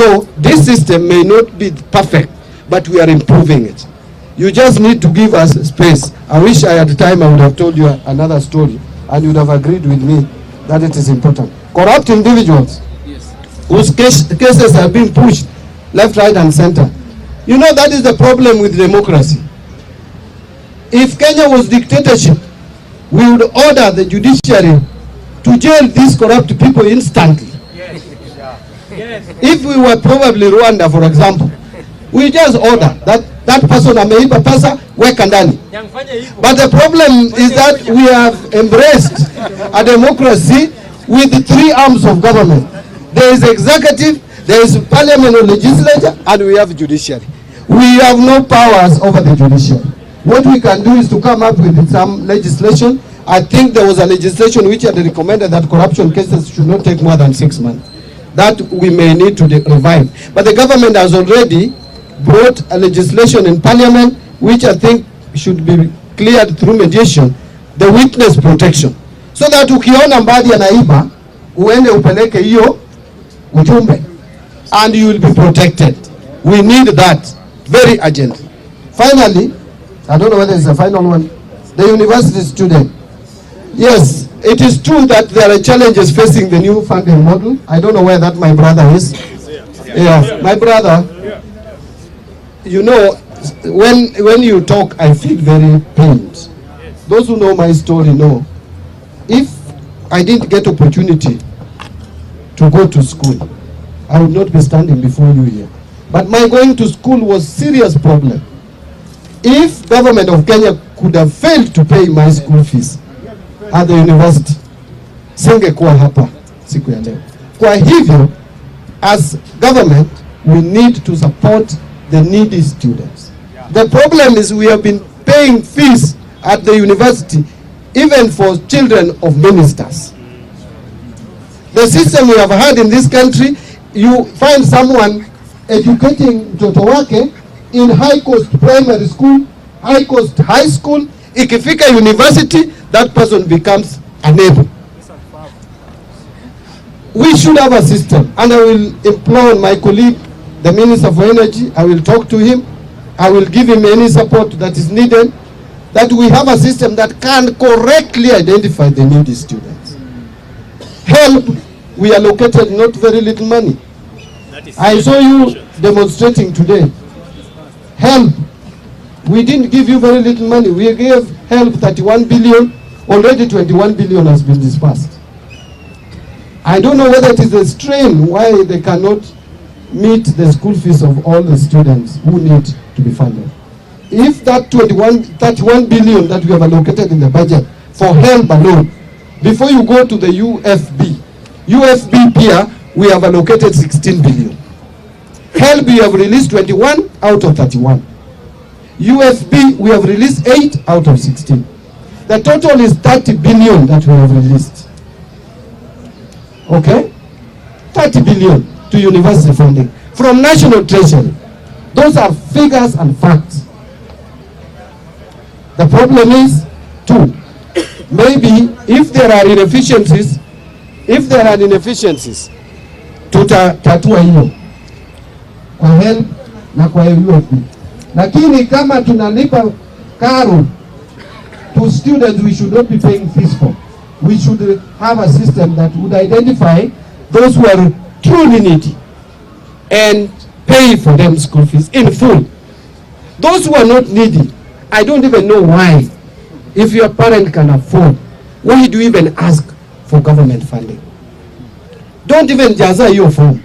So this system may not be perfect, but we are improving it. You just need to give us space. I wish I had time, I would have told you another story, and you would have agreed with me that it is important. Corrupt individuals, yes, whose cases have been pushed left, right, and center. You know, that is the problem with democracy. If Kenya was dictatorship, we would order the judiciary to jail these corrupt people instantly. Yes. Yes. If we were probably Rwanda, for example, we just order that person ameiba pesa, weka ndani. But the problem is that we have embraced a democracy with the three arms of government. There is executive, there is parliament or legislature, and we have judiciary. We have no powers over the judiciary. What we can do is to come up with some legislation. I think there was a legislation which had recommended that corruption cases should not take more than 6 months. That we may need to revive. But the government has already brought a legislation in parliament which I think should be cleared through mediation, the witness protection. So that ukiona Mbadi anaiba, uende upeleke hiyo ujumbe, and you will be protected. We need that very urgently. Finally, I don't know whether it's the final one, the university student. Yes, it is true that there are challenges facing the new funding model. I don't know where that my brother is. Yeah, my brother, you know, when you talk, I feel very pained. Those who know my story know, if I didn't get opportunity to go to school, I would not be standing before you here. But my going to school was serious problem. If government of Kenya could have failed to pay my school fees at the university, singekuwa hapa siku ya leo. Kwa hivyo, as government, we need to support the needy students. The problem is we have been paying fees at the university even for children of ministers. The system we have had in this country, you find someone educating mtoto wake in high-cost primary school, high-cost high school. Ikifika university, that person becomes unable. We should have a system, and I will implore my colleague, the Minister for Energy. I will talk to him. I will give him any support that is needed, that we have a system that can correctly identify the needy students. Help, we allocated not very little money. I saw you demonstrating today. Help, we didn't give you very little money. We gave help 31 billion. Already 21 billion has been dispersed. I don't know whether it is a strain why they cannot meet the school fees of all the students who need to be funded. If that 31 billion that we have allocated in the budget for help alone, before you go to the UFB here, we have allocated 16 billion. Help, we have released 21 out of 31. UFB, we have released 8 out of 16. The total is 30 billion that we have released. Okay? 30 billion to university funding from national treasury. Those are figures and facts. The problem is, two, maybe if there are inefficiencies, tutatua hiyo kwa help na kwa UFB. Lakini kama tunalipa karo to students we should not be paying fees for. We should have a system that would identify those who are truly needy and pay for them school fees in full. Those who are not needy, I don't even know why. If your parent can afford, why do you even ask for government funding? Don't even jaza hiyo form.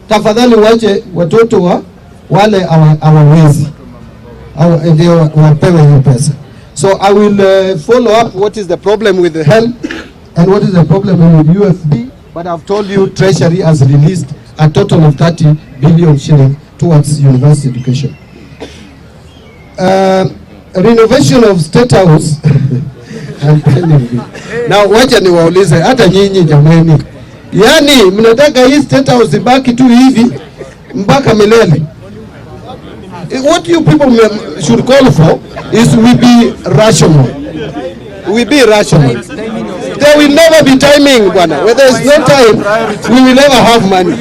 Tafadhali wache watoto wa wale hawawezi ndio wapewe hiyo pesa. So I will follow up what is the problem with the help and what is the problem with UFB. But I've told you Treasury has released a total of 30 billion shilling towards university education. Renovation of State House. I'm telling you. Now wacha niwaulize hata nyinyi jamani. Yani mnataka hii State House ibaki tu hivi mpaka milele. What you people should call for is we be rational. We be rational. There will never be timing, bwana. Where there is no time, we will never have money.